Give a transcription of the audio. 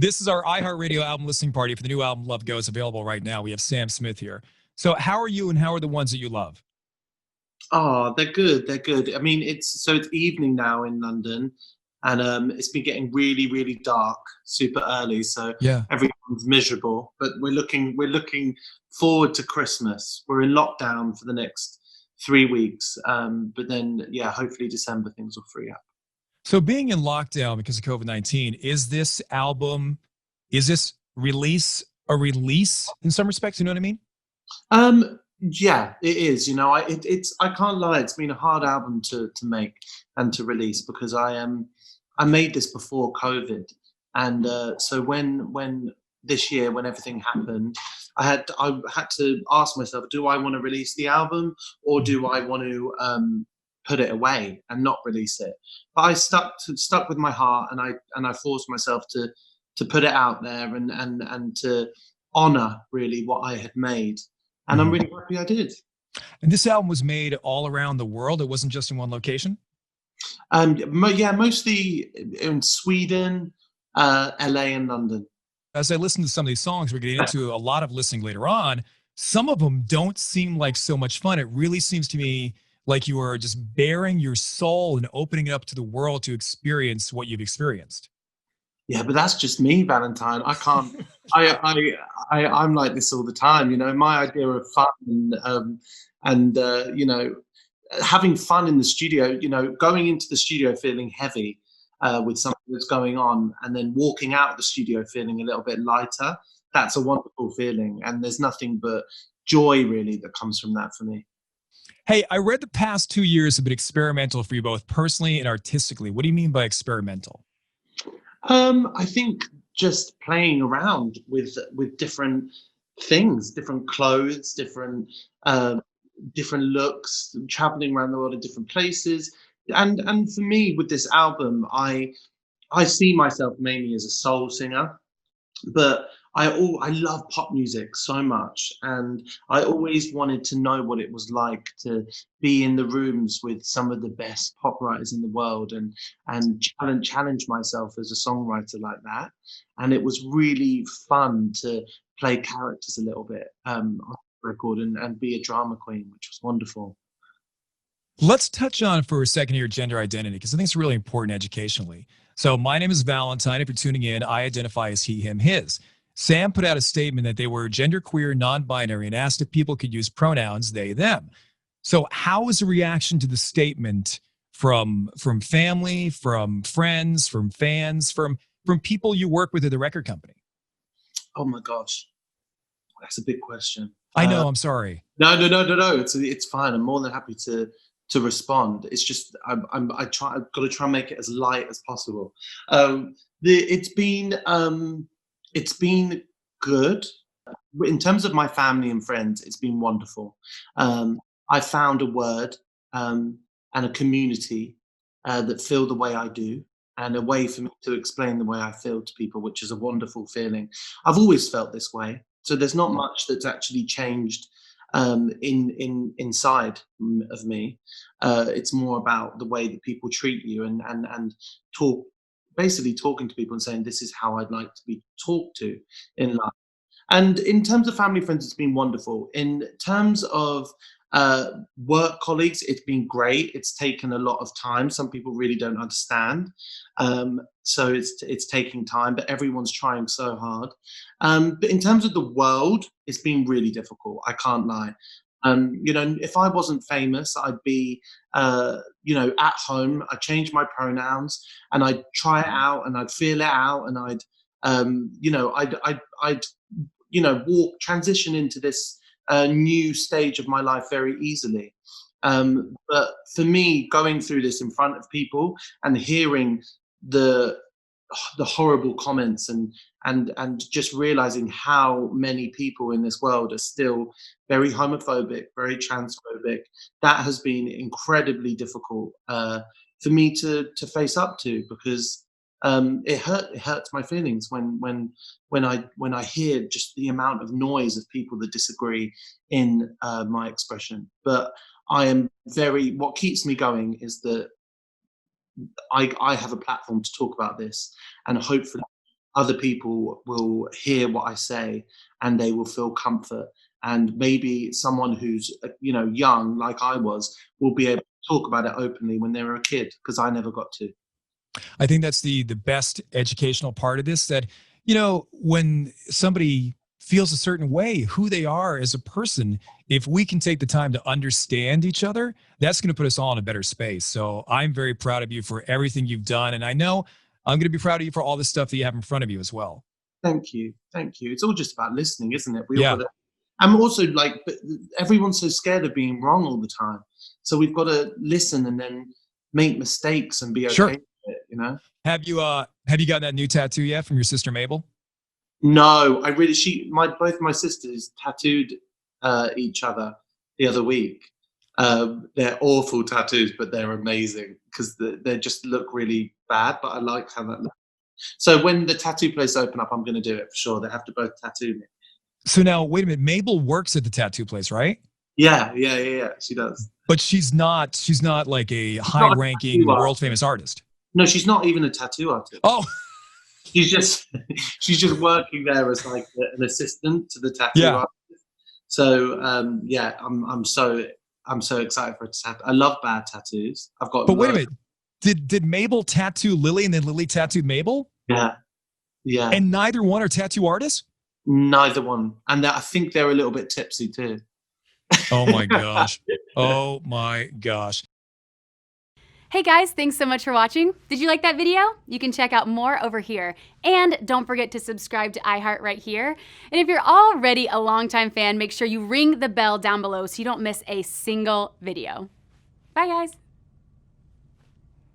This is our iHeartRadio album listening party for the new album Love Goes, available right now. We have Sam Smith here. So how are you and how are the ones that you love? Oh, they're good. They're good. I mean, it's evening now in London, and it's been getting really, really dark, super early. So Yeah. everyone's miserable. But we're looking forward to Christmas. We're in lockdown for the next 3 weeks, but then yeah, hopefully December things will free up. So being in lockdown because of COVID-19, is this album, is this release a release in some respects? You know what I mean? Yeah, it is. You know, it's I can't lie. It's been a hard album to make and to release because I made this before COVID, and so when this year when everything happened, I had to ask myself, do I want to release the album or do I want to put it away and not release it? But I stuck with my heart, and I forced myself to put it out there and to honor really what I had made, and I'm Mhm. really happy I did. And this album was made all around the world. It wasn't just in one location. Yeah, mostly in Sweden, LA, and London. As I listen to some of these songs, we're getting into a lot of listening later on. Some of them don't seem like so much fun. It really seems to me like you are just bearing your soul and opening it up to the world to experience what you've experienced. Yeah, but that's just me, Valentine. I can't. I'm like this all the time. You know, my idea of fun and you know, having fun in the studio. You know, going into the studio feeling heavy with something that's going on, and then walking out of the studio feeling a little bit lighter. That's a wonderful feeling, and there's nothing but joy really that comes from that for me. Hey, I read the past 2 years have been experimental for you both personally and artistically. What do you mean by experimental? I think just playing around with different things, different clothes, uh, different looks, traveling around the world in different places. And for me, with this album, I see myself mainly as a soul singer, but I love pop music so much, and I always wanted to know what it was like to be in the rooms with some of the best pop writers in the world, and challenge myself as a songwriter like that. And it was really fun to play characters a little bit on the record and be a drama queen, which was wonderful. Let's touch on for a second here gender identity, because I think it's really important educationally. So, my name is Valentine. If you're tuning in, I identify as he, him, his. Sam put out a statement that they were genderqueer, non binary, and asked if people could use pronouns they, them. So, how was the reaction to the statement from family, from friends, from fans, from people you work with at the record company? Oh my gosh, that's a big question. I know, I'm sorry. No, no, no, no, no. It's fine. I'm more than happy to respond. It's just I've got to try and make it as light as possible. The it's been good in terms of my family and friends. It's been wonderful. I found a word and a community that feel the way I do. And a way for me to explain the way I feel to people, which is a wonderful feeling. I've always felt this way, so there's not much that's actually changed in inside of me. It's more about the way that people treat you and talk, basically talking to people and saying this is how I'd like to be talked to in life. And in terms of family friends, it's been wonderful. In terms of work colleagues, it's been great. It's taken a lot of time. Some people really don't understand, so it's taking time. But everyone's trying so hard. But in terms of the world, it's been really difficult. I can't lie. You know, if I wasn't famous, I'd be, you know, at home. I'd change my pronouns and I'd try it out and I'd feel it out and you know, I'd you know, transition into this new stage of my life very easily. But for me, going through this in front of people and hearing the the horrible comments and just realizing how many people in this world are still very homophobic, very transphobic, that has been incredibly difficult for me to face up to, because it hurts my feelings when I hear just the amount of noise of people that disagree in my expression. But I am very, what keeps me going is that I have a platform to talk about this, and hopefully other people will hear what I say and they will feel comfort. And maybe someone who's young, like I was, will be able to talk about it openly when they were a kid, because I never got to. I think that's the best educational part of this, that, you know, when somebody feels a certain way, who they are as a person, if we can take the time to understand each other, that's going to put us all in a better space. So I'm very proud of you for everything you've done. And I know I'm going to be proud of you for all the stuff that you have in front of you as well. Thank you, thank you. It's all just about listening, isn't it? We all got Yeah, to. I'm also like, but everyone's so scared of being wrong all the time. So we've got to listen and then make mistakes and be okay sure. with it, you know? Have you gotten that new tattoo yet from your sister Mabel? No, I really, both my sisters tattooed each other the other week. They're awful tattoos, but they're amazing because they just look really bad. But I like how that looks. So when the tattoo place open up, I'm going to do it for sure. They have to both tattoo me. So now, wait a minute. Mabel works at the tattoo place, right? Yeah, yeah, yeah, yeah. She does. But she's not like a She's not a tattoo high-ranking, world-famous artist. artist. No, she's not even a tattoo artist. Oh, She's just she's just working there as like an assistant to the tattoo yeah. artist. So yeah, I'm so excited for it to happen. I love bad tattoos. I've got But wait a loads. minute. Did Mabel tattoo Lily and then Lily tattooed Mabel? Yeah, yeah. And neither one are tattoo artists? Neither one, and I think they're a little bit tipsy too. Oh my gosh. Oh my gosh. Hey guys, thanks so much for watching. Did you like that video? You can check out more over here. And don't forget to subscribe to iHeart right here. And if you're already a longtime fan, make sure you ring the bell down below so you don't miss a single video. Bye guys.